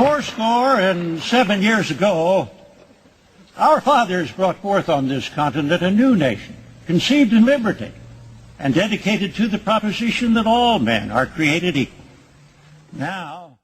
Fourscore and 7 years ago, our fathers brought forth on this continent a new nation, conceived in liberty, and dedicated to the proposition that all men are created equal. Now,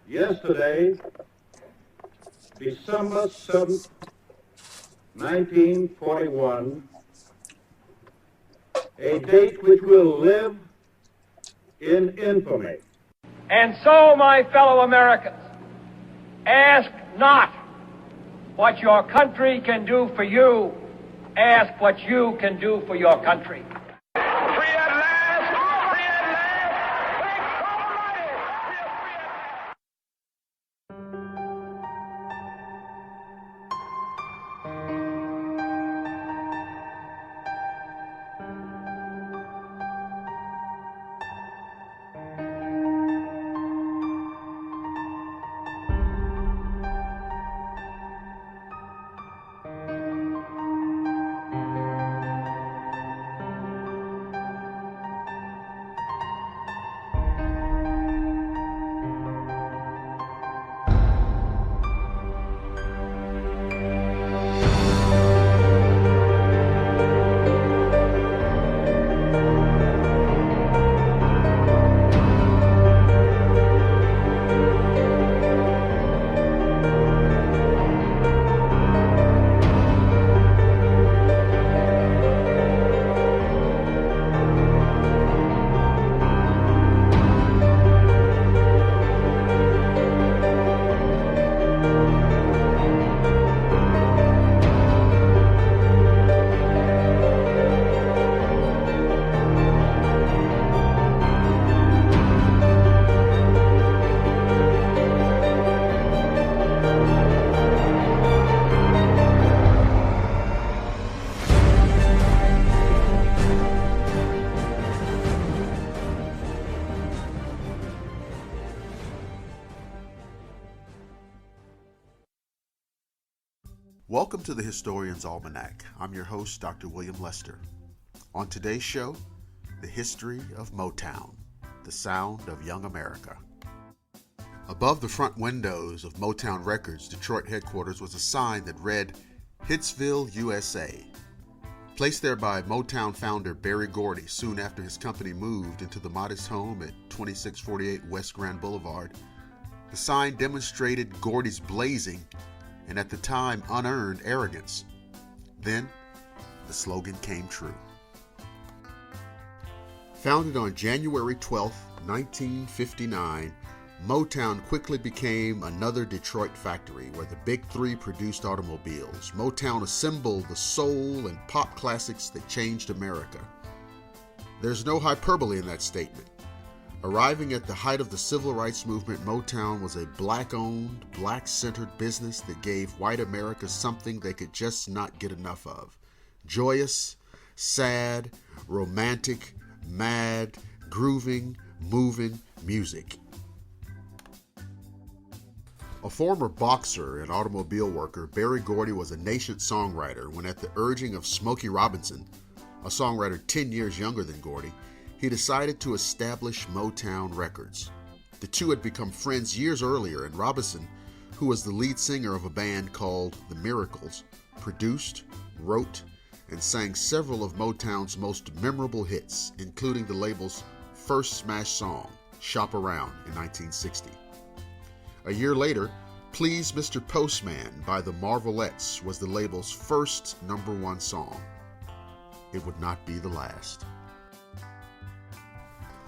yesterday, December 7th, 1941, a date which will live in infamy. And so, my fellow Americans, ask not what your country can do for you, ask what you can do for your country. Free at last! Free at last! Thank God Almighty! We are free at last! Welcome to the Historian's Almanac. I'm your host, Dr. William Lester. On today's show, the history of Motown, the sound of young America. Above the front windows of Motown Records, Detroit headquarters, was a sign that read, Hitsville, USA. Placed there by Motown founder Berry Gordy soon after his company moved into the modest home at 2648 West Grand Boulevard, the sign demonstrated Gordy's blazing and at the time unearned arrogance. Then, the slogan came true. Founded on January 12, 1959, Motown quickly became another Detroit factory where the Big Three produced automobiles. Motown assembled the soul and pop classics that changed America. There's no hyperbole in that statement. Arriving at the height of the civil rights movement, Motown was a black-owned, black-centered business that gave white America something they could just not get enough of. Joyous, sad, romantic, mad, grooving, moving music. A former boxer and automobile worker, Berry Gordy was a nascent songwriter when, at the urging of Smokey Robinson, a songwriter 10 years younger than Gordy, he decided to establish Motown Records. The two had become friends years earlier, and Robinson, who was the lead singer of a band called The Miracles, produced, wrote, and sang several of Motown's most memorable hits, including the label's first smash song, Shop Around, in 1960. A year later, Please Mr. Postman by the Marvelettes was the label's first #1 song. It would not be the last.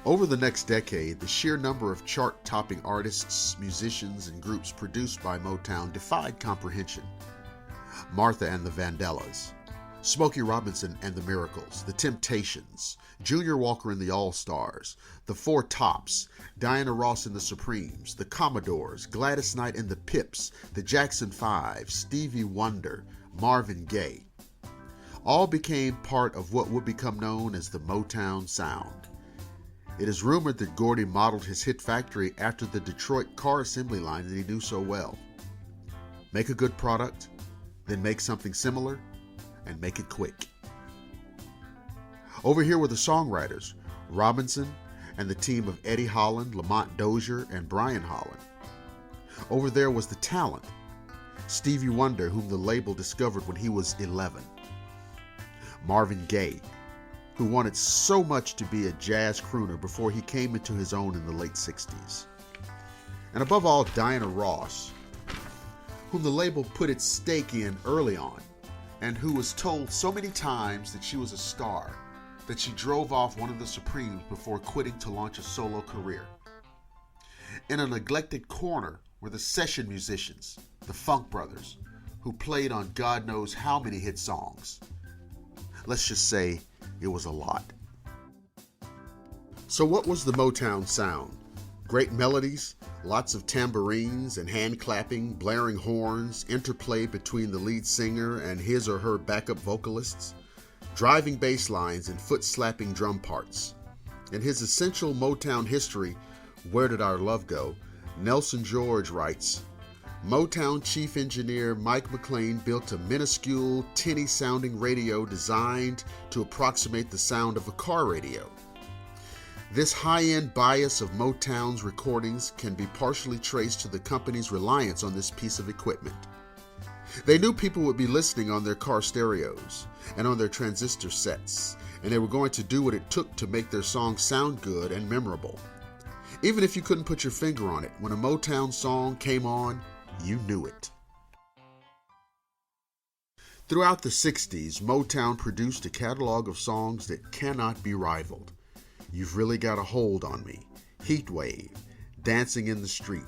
Over the next decade, the sheer number of chart-topping artists, musicians, and groups produced by Motown defied comprehension. Martha and the Vandellas, Smokey Robinson and the Miracles, The Temptations, Junior Walker and the All-Stars, The Four Tops, Diana Ross and the Supremes, The Commodores, Gladys Knight and the Pips, The Jackson 5, Stevie Wonder, Marvin Gaye. All became part of what would become known as the Motown sound. It is rumored that Gordy modeled his hit factory after the Detroit car assembly line that he knew so well. Make a good product, then make something similar, and make it quick. Over here were the songwriters, Robinson and the team of Eddie Holland, Lamont Dozier, and Brian Holland. Over there was the talent, Stevie Wonder, whom the label discovered when he was 11. Marvin Gaye, who wanted so much to be a jazz crooner before he came into his own in the late 60s. And above all, Diana Ross, whom the label put its stake in early on, and who was told so many times that she was a star that she drove off one of the Supremes before quitting to launch a solo career. In a neglected corner were the session musicians, the Funk Brothers, who played on God knows how many hit songs. Let's just say it was a lot. So what was the Motown sound? Great melodies, lots of tambourines and hand clapping, blaring horns, interplay between the lead singer and his or her backup vocalists, driving bass lines and foot-slapping drum parts. In his essential Motown history, Where Did Our Love Go?, Nelson George writes, Motown chief engineer Mike McLean built a minuscule, tinny-sounding radio designed to approximate the sound of a car radio. This high-end bias of Motown's recordings can be partially traced to the company's reliance on this piece of equipment. They knew people would be listening on their car stereos and on their transistor sets, and they were going to do what it took to make their songs sound good and memorable. Even if you couldn't put your finger on it, when a Motown song came on, you knew it. Throughout the 60s, Motown produced a catalog of songs that cannot be rivaled. You've Really Got a Hold on Me, Heatwave, Dancing in the Street,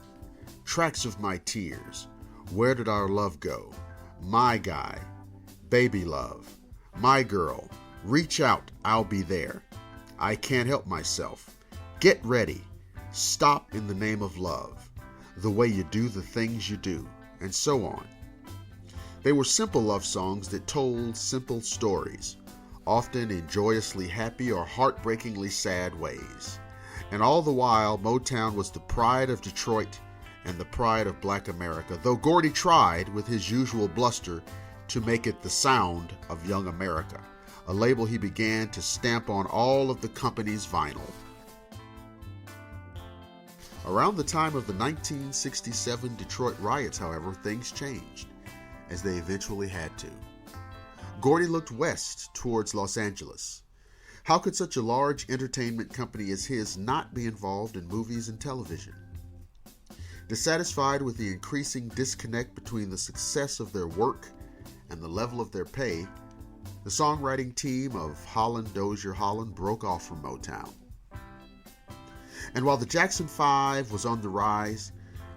Tracks of My Tears, Where Did Our Love Go?, My Guy, Baby Love, My Girl, Reach Out, I'll Be There, I Can't Help Myself, Get Ready, Stop in the Name of Love, The Way You Do the Things You Do, and so on. They were simple love songs that told simple stories, often in joyously happy or heartbreakingly sad ways. And all the while, Motown was the pride of Detroit and the pride of Black America, though Gordy tried, with his usual bluster, to make it the sound of Young America, a label he began to stamp on all of the company's vinyl. Around the time of the 1967 Detroit riots, however, things changed, as they eventually had to. Gordy looked west towards Los Angeles. How could such a large entertainment company as his not be involved in movies and television? Dissatisfied with the increasing disconnect between the success of their work and the level of their pay, the songwriting team of Holland Dozier Holland broke off from Motown. And while the Jackson 5 was on the rise,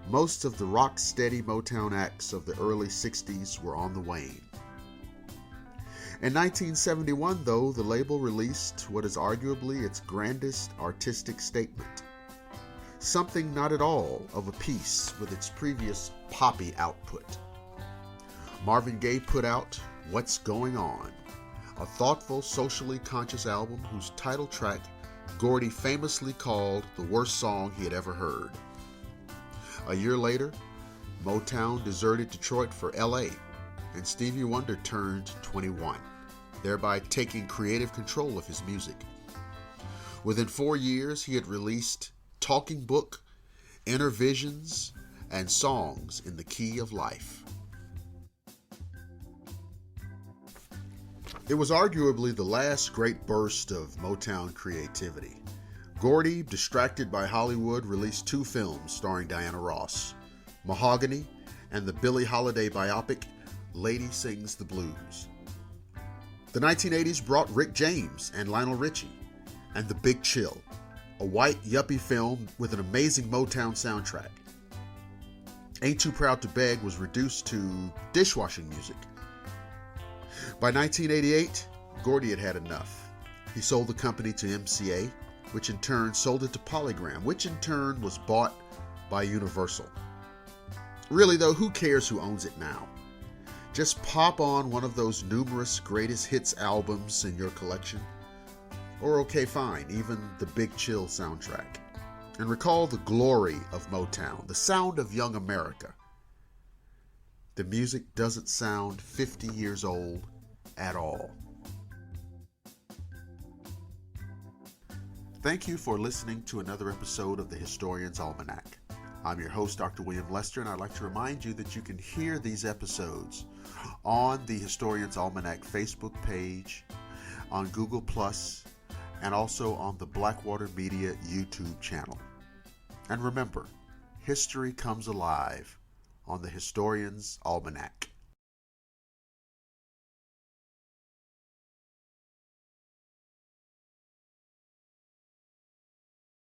most of the rock-steady Motown acts of the early 60s were on the wane. In 1971, though, the label released what is arguably its grandest artistic statement, something not at all of a piece with its previous poppy output. Marvin Gaye put out What's Going On, a thoughtful, socially conscious album whose title track Gordy famously called the worst song he had ever heard. A year later, Motown deserted Detroit for LA, and Stevie Wonder turned 21, thereby taking creative control of his music. Within 4 years, he had released Talking Book, Inner Visions, and Songs in the Key of Life. It was arguably the last great burst of Motown creativity. Gordy, distracted by Hollywood, released 2 films starring Diana Ross, Mahogany and the Billie Holiday biopic, Lady Sings the Blues. The 1980s brought Rick James and Lionel Richie, and The Big Chill, a white yuppie film with an amazing Motown soundtrack. Ain't Too Proud to Beg was reduced to dishwashing music. By 1988, Gordy had had enough. He sold the company to MCA, which in turn sold it to Polygram, which in turn was bought by Universal. Really though, who cares who owns it now? Just pop on one of those numerous greatest hits albums in your collection. Or okay, fine, even the Big Chill soundtrack. And recall the glory of Motown, the sound of Young America. The music doesn't sound 50 years old at all. Thank you for listening to another episode of the Historian's Almanac. I'm your host, Dr. William Lester, and I'd like to remind you that you can hear these episodes on the Historians Almanac Facebook page, on Google+, and also on the Blackwater Media YouTube channel. And remember, history comes alive on the Historians Almanac.